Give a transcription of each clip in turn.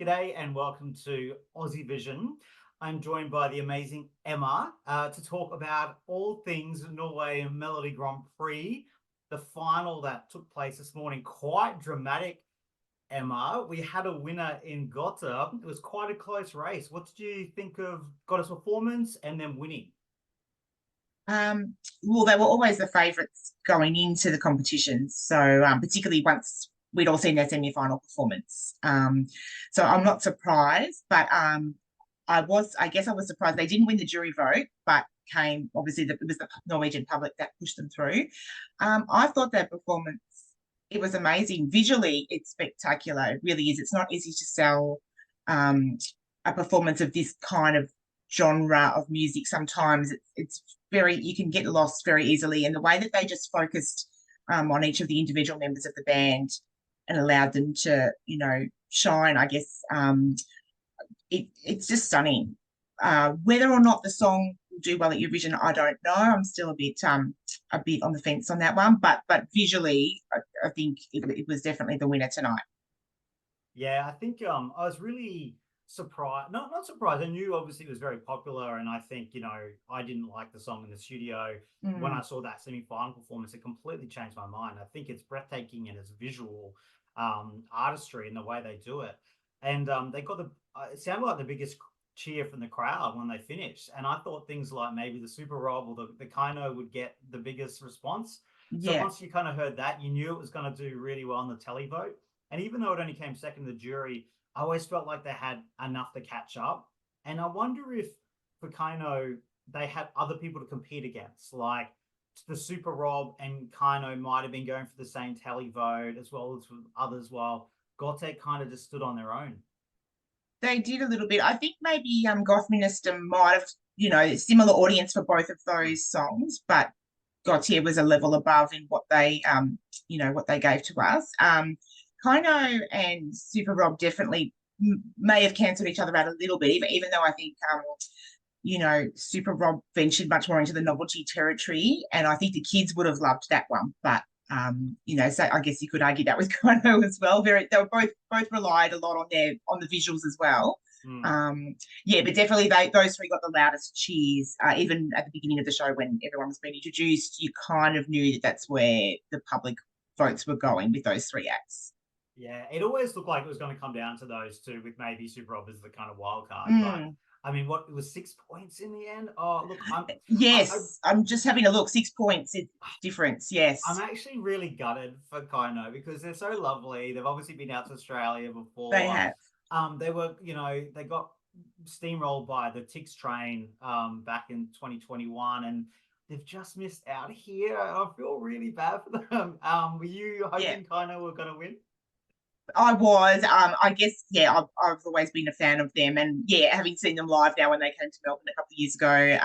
G'day and welcome to Aussievision. I'm joined by the amazing Emma to talk about all things Norway Melodi Grand Prix, the final that took place this morning. Quite dramatic, Emma. We had a winner in Gåte. It was quite a close race. What did you think of Gåte's performance and then winning? Well, they were always the favourites going into the competitions. So particularly once we'd all seen their semi-final performance. So I'm not surprised, but I guess I was surprised they didn't win the jury vote, but obviously it was the Norwegian public that pushed them through. I thought their performance, it was amazing. Visually, it's spectacular. It really is. It's not easy to sell a performance of this kind of genre of music. Sometimes it's very, you can get lost very easily. And the way that they just focused on each of the individual members of the band and allowed them to, shine, I guess, it's just stunning. Whether or not the song will do well at Eurovision, I don't know. I'm still a bit on the fence on that one. But visually, I think it was definitely the winner tonight. Yeah, I think I was really surprised. Not surprised. I knew obviously it was very popular, and I think I didn't like the song in the studio. When I saw that semi-final performance, it completely changed my mind. I think it's breathtaking in its visual artistry and the way they do it. And they got it sounded like the biggest cheer from the crowd when they finished. And I thought things like maybe the Super Rob or the KEiiNO would get the biggest response. So Yeah. once you kind of heard that, you knew it was going to do really well in the televote. And even though it only came second in the jury, I always felt like they had enough to catch up. And I wonder if for KEiiNO, they had other people to compete against, like the Super Rob and KEiiNO might have been going for the same televote as well as with others, while Gåte kind of just stood on their own. They did a little bit. I think maybe Goth Minister might have, similar audience for both of those songs, but Gautier was a level above in what what they gave to us. KEiiNO and Super Rob definitely may have cancelled each other out a little bit, even though I think Super Rob ventured much more into the novelty territory, and I think the kids would have loved that one. But so I guess you could argue that with KEiiNO as well. They were both relied a lot on the visuals as well. But definitely those three got the loudest cheers. Even at the beginning of the show when everyone was being introduced, you kind of knew that that's where the public votes were going with those three acts. Yeah, it always looked like it was going to come down to those two, with maybe Super Rob as the kind of wild card. But I mean, what, it was 6 points in the end? Oh, look, I'm just having a look. 6 points difference. Yes, I'm actually really gutted for KEiiNO because they're so lovely. They've obviously been out to Australia before. they have. They were, they got steamrolled by the Tix train back in 2021, and they've just missed out here. I feel really bad for them. Were you hoping KEiiNO were going to win? I was. I guess, I've always been a fan of them, and having seen them live now when they came to Melbourne a couple of years ago,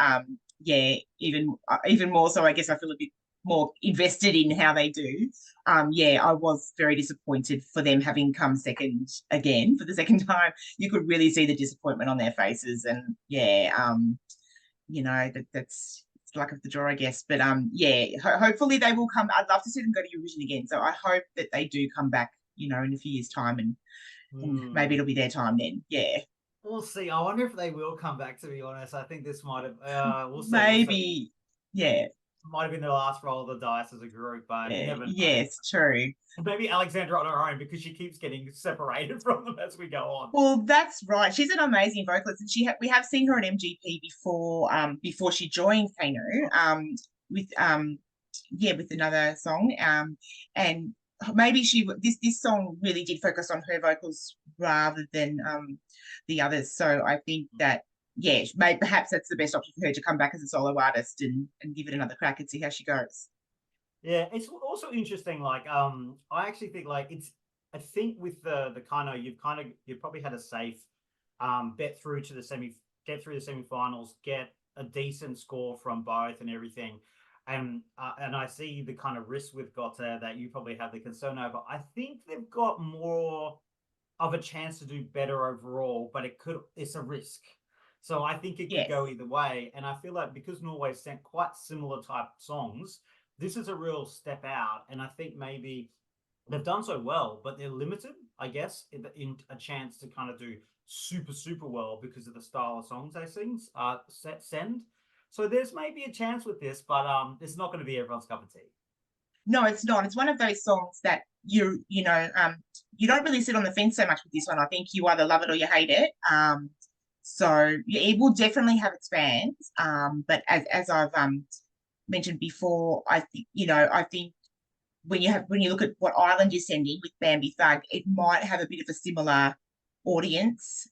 even more so. I guess I feel a bit more invested in how they do. I was very disappointed for them having come second again for the second time. You could really see the disappointment on their faces, and that's luck of the draw, I guess. But hopefully they will come. I'd love to see them go to Eurovision again. So I hope that they do come back, in a few years' time, and maybe it'll be their time then. Yeah. We'll see. I wonder if they will come back, to be honest. I think this might have, we'll see. Maybe, might have been their last roll of the dice as a group, but you never know. Yes, true. Maybe Alexandra on her own, because she keeps getting separated from them as we go on. Well, that's right. She's an amazing vocalist, and we have seen her at MGP before she joined KEiiNO, with another song, and maybe this song really did focus on her vocals rather than the others. So I think that perhaps that's the best option for her, to come back as a solo artist and give it another crack and see how she goes. Yeah, it's also interesting. Like, I actually think I think with the KEiiNO, you've probably had a safe get through the semifinals, get a decent score from both and everything. And I see the kind of risk with Gåte that you probably have the concern over. I think they've got more of a chance to do better overall, but it's a risk. So I think it could go either way. And I feel like because Norway sent quite similar type songs, this is a real step out. And I think maybe they've done so well, but they're limited, I guess, in a chance to kind of do super, super well because of the style of songs they send. So there's maybe a chance with this, but it's not going to be everyone's cup of tea. No, it's not. It's one of those songs that you don't really sit on the fence so much with this one. I think you either love it or you hate it. So yeah, it will definitely have its fans. But as I've mentioned before, I think when you look at what Ireland is sending with Bambi Thug, it might have a bit of a similar audience.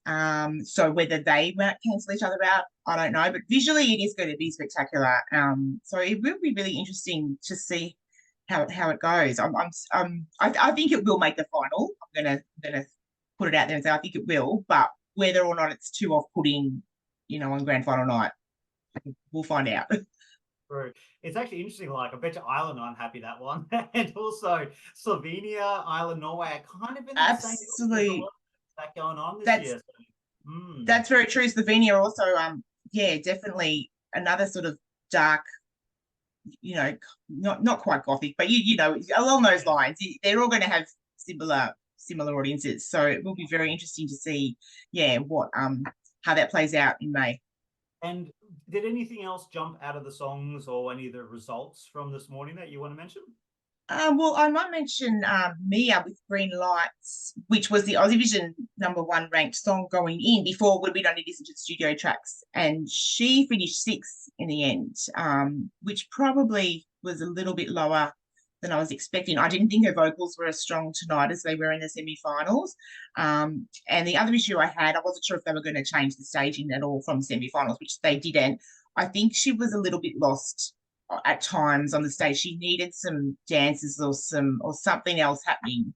So whether they might cancel each other out, I don't know. But visually, it is going to be spectacular. So it will be really interesting to see how it goes. I think it will make the final. I'm gonna put it out there and say I think it will, but whether or not it's too off-putting, on grand final night, we'll find out. True. It's actually interesting. Like, I bet you Ireland are unhappy that one, and also Slovenia, Ireland, Norway are kind of in that same. There's a lot Absolutely. of that going on this That's year. So, that's very true. Slovenia also, yeah, definitely another sort of dark, not quite gothic, but along those yeah. lines. They're all going to have similar audiences. So it will be very interesting to see, yeah, what how that plays out in May. And did anything else jump out of the songs or any of the results from this morning that you want to mention? Well, I might mention Mia with Green Lights, which was the Aussievision #1 ranked song going in before we'd only listened to the studio tracks. And she finished sixth in the end, which probably was a little bit lower than I was expecting. I didn't think her vocals were as strong tonight as they were in the semi-finals. And the other issue I had, I wasn't sure if they were going to change the staging at all from semi-finals, which they didn't. I think she was a little bit lost at times on the stage. She needed some dances or something else happening,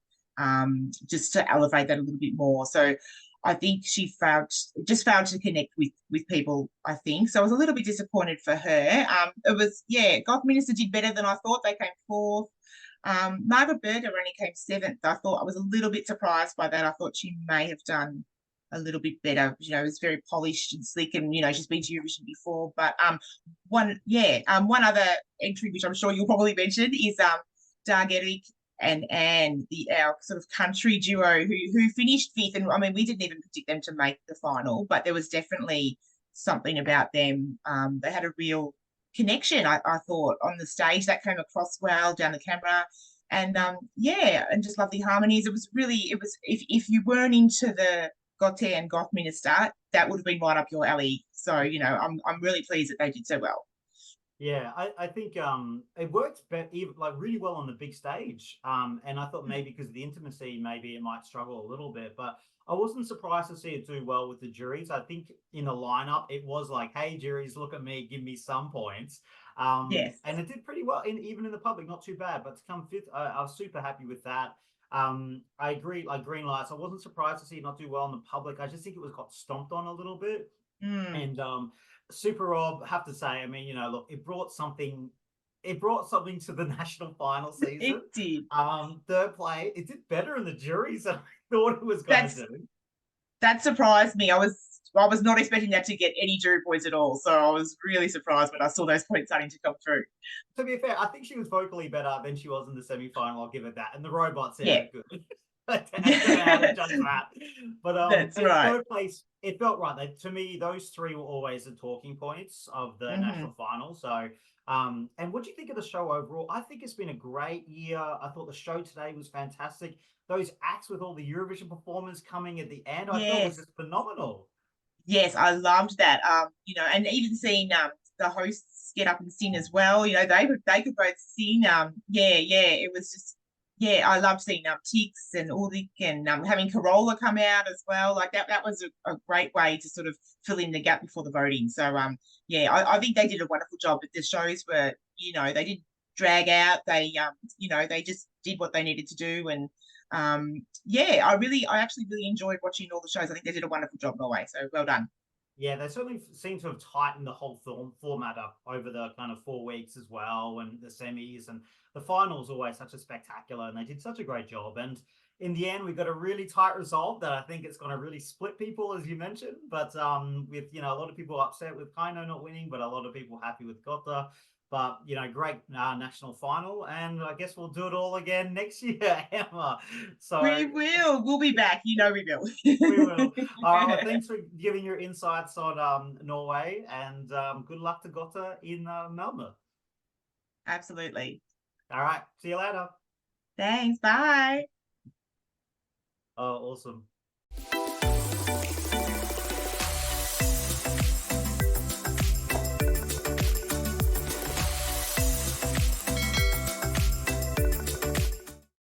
just to elevate that a little bit more. So I think she failed to connect with people, I think. So I was a little bit disappointed for her. It was, yeah, Goth Minister did better than I thought. They came fourth. Margaret Berger only came seventh. I was a little bit surprised by that. I thought she may have done a little bit better. It was very polished and slick, and she's been to Eurovision before. But one other entry which I'm sure you'll probably mention is Dag Eric and Anne, our sort of country duo who finished fifth. And I mean, we didn't even predict them to make the final, but there was definitely something about them. They had a real connection, I thought, on the stage that came across well down the camera. And yeah, and just lovely harmonies. It was if you weren't into the Gåte and Goth Minister, that would have been right up your alley. So, I'm really pleased that they did so well. Yeah, I think it worked even like really well on the big stage. And I thought maybe because of the intimacy, maybe it might struggle a little bit, but I wasn't surprised to see it do well with the juries. I think in the lineup, it was like, hey, juries, look at me, give me some points. Yes. And it did pretty well even in the public, not too bad. But to come fifth, I was super happy with that. I agree, like Green Lights. I wasn't surprised to see it not do well in the public. I just think it was got stomped on a little bit. Mm. And Super Rob, have to say, I mean, look, it brought something to the national final season. It did. Third play, it did better in the juries than I thought it was going to That's do. that surprised me. I was not expecting that to get any jury points at all. So I was really surprised when I saw those points starting to come through. To be fair, I think she was vocally better than she was in the semi-final. I'll give it that. And the robot Yeah. sounded good. I don't know how to judge that. But That's and right. third place, it felt right. To me, those three were always the talking points of the national final. So and what do you think of the show overall? I think it's been a great year. I thought the show today was fantastic. Those acts with all the Eurovision performers coming at the end, I thought was Yes. just phenomenal. Yes, I loved that. And even seeing the hosts get up and sing as well. They could both sing. Yeah, it was just, yeah, I loved seeing Tix and Ulrich and having Carola come out as well. Like that was a great way to sort of fill in the gap before the voting. So yeah, I think they did a wonderful job. But the shows were, they didn't drag out. They just did what they needed to do. And yeah, I actually really enjoyed watching all the shows. I think they did a wonderful job, Norway. So well done. Yeah, they certainly seem to have tightened the whole film format up over the kind of 4 weeks as well, and the semis and the finals always such a spectacular, and they did such a great job. And in the end, we got a really tight result that I think it's going to really split people, as you mentioned. But with a lot of people upset with KEiiNO not winning, but a lot of people happy with Gåte. But great national final, and I guess we'll do it all again next year, Emma. So We will. We'll be back. We will. we will. All right. Well, thanks for giving your insights on Norway, and good luck to Gåte in Melbourne. Absolutely. All right. See you later. Thanks. Bye. Oh, awesome.